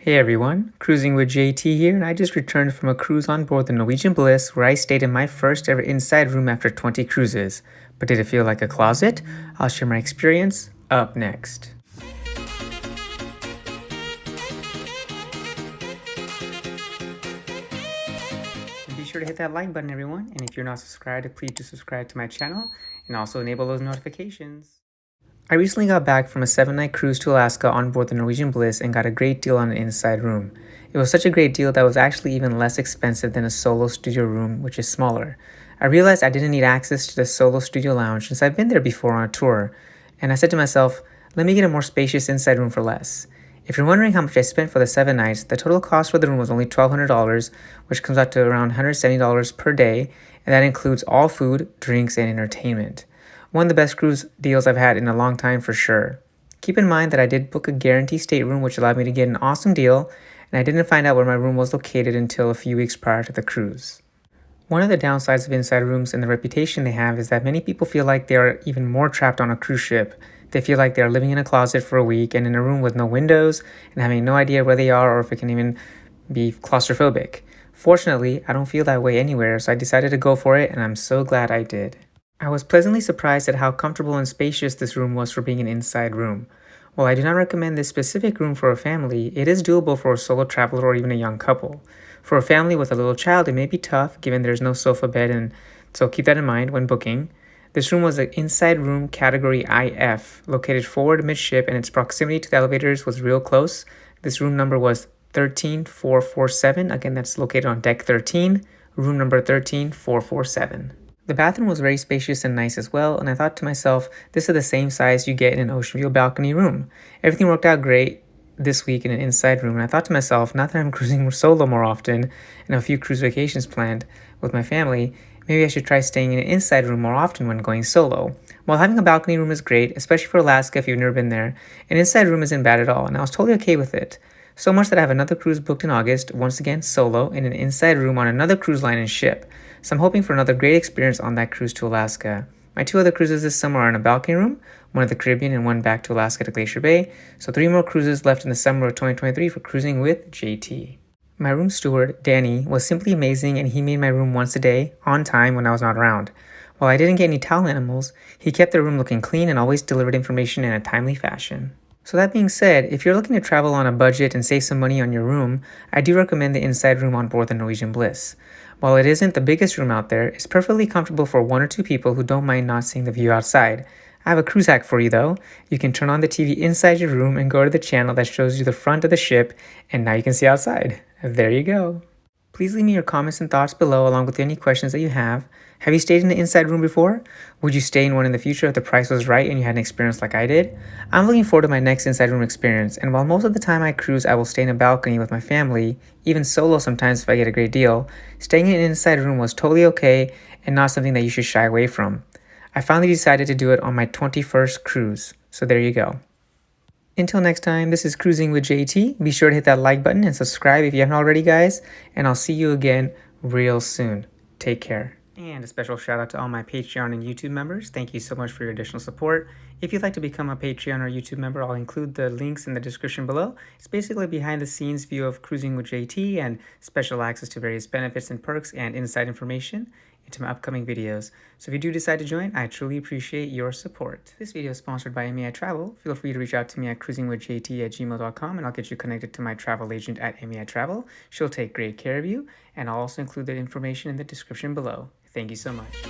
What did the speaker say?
Hey everyone, Cruising with JT here, and I just returned from a cruise on board the Norwegian Bliss where I stayed in my first ever inside room after 20 cruises. But did it feel like a closet? I'll share my experience up next. And be sure to hit that like button, everyone, and if you're not subscribed, please do subscribe to my channel and also enable those notifications. I recently got back from a 7-night cruise to Alaska on board the Norwegian Bliss and got a great deal on an inside room. It was such a great deal that was actually even less expensive than a solo studio room, which is smaller. I realized I didn't need access to the solo studio lounge since I've been there before on a tour, and I said to myself, let me get a more spacious inside room for less. If you're wondering how much I spent for the 7 nights, the total cost for the room was only $1,200, which comes out to around $170 per day, and that includes all food, drinks, and entertainment. One of the best cruise deals I've had in a long time for sure. Keep in mind that I did book a guarantee stateroom, which allowed me to get an awesome deal, and I didn't find out where my room was located until a few weeks prior to the cruise. One of the downsides of inside rooms and the reputation they have is that many people feel like they are even more trapped on a cruise ship. They feel like they are living in a closet for a week and in a room with no windows and having no idea where they are or if it can even be claustrophobic. Fortunately, I don't feel that way anywhere, so I decided to go for it, and I'm so glad I did. I was pleasantly surprised at how comfortable and spacious this room was for being an inside room. While I do not recommend this specific room for a family, it is doable for a solo traveler or even a young couple. For a family with a little child, it may be tough given there's no sofa bed, and so keep that in mind when booking. This room was an inside room category IF, located forward midship, and its proximity to the elevators was real close. This room number was 13447. Again, that's located on deck 13, room number 13447. The bathroom was very spacious and nice as well, and I thought to myself, this is the same size you get in an Oceanview balcony room. Everything worked out great this week in an inside room, and I thought to myself, now that I'm cruising solo more often and a few cruise vacations planned with my family, maybe I should try staying in an inside room more often when going solo. While having a balcony room is great, especially for Alaska if you've never been there, an inside room isn't bad at all, and I was totally okay with it. So much that I have another cruise booked in August, once again solo, in an inside room on another cruise line and ship. So I'm hoping for another great experience on that cruise to Alaska. My 2 other cruises this summer are in a balcony room, one at the Caribbean and one back to Alaska to Glacier Bay. So 3 more cruises left in the summer of 2023 for Cruising with JT. My room steward, Danny, was simply amazing, and he made my room once a day, on time when I was not around. While I didn't get any towel animals, he kept the room looking clean and always delivered information in a timely fashion. So that being said, if you're looking to travel on a budget and save some money on your room, I do recommend the inside room on board the Norwegian Bliss. While it isn't the biggest room out there, it's perfectly comfortable for 1 or 2 people who don't mind not seeing the view outside. I have a cruise hack for you though. You can turn on the TV inside your room and go to the channel that shows you the front of the ship, and now you can see outside. There you go. Please leave me your comments and thoughts below along with any questions that you have. Have you stayed in an inside room before? Would you stay in one in the future if the price was right and you had an experience like I did? I'm looking forward to my next inside room experience, and while most of the time I cruise I will stay in a balcony with my family, even solo sometimes if I get a great deal, staying in an inside room was totally okay and not something that you should shy away from. I finally decided to do it on my 21st cruise, so there you go. Until next time, this is Cruising with JT. Be sure to hit that like button and subscribe if you haven't already, guys. And I'll see you again real soon. Take care. And a special shout out to all my Patreon and YouTube members. Thank you so much for your additional support. If you'd like to become a Patreon or YouTube member, I'll include the links in the description below. It's basically a behind the scenes view of Cruising with JT and special access to various benefits and perks and inside information into my upcoming videos. So if you do decide to join, I truly appreciate your support. This video is sponsored by MEI Travel. Feel free to reach out to me at cruisingwithjt@gmail.com, and I'll get you connected to my travel agent at MEI Travel. She'll take great care of you, and I'll also include the information in the description below. Thank you so much.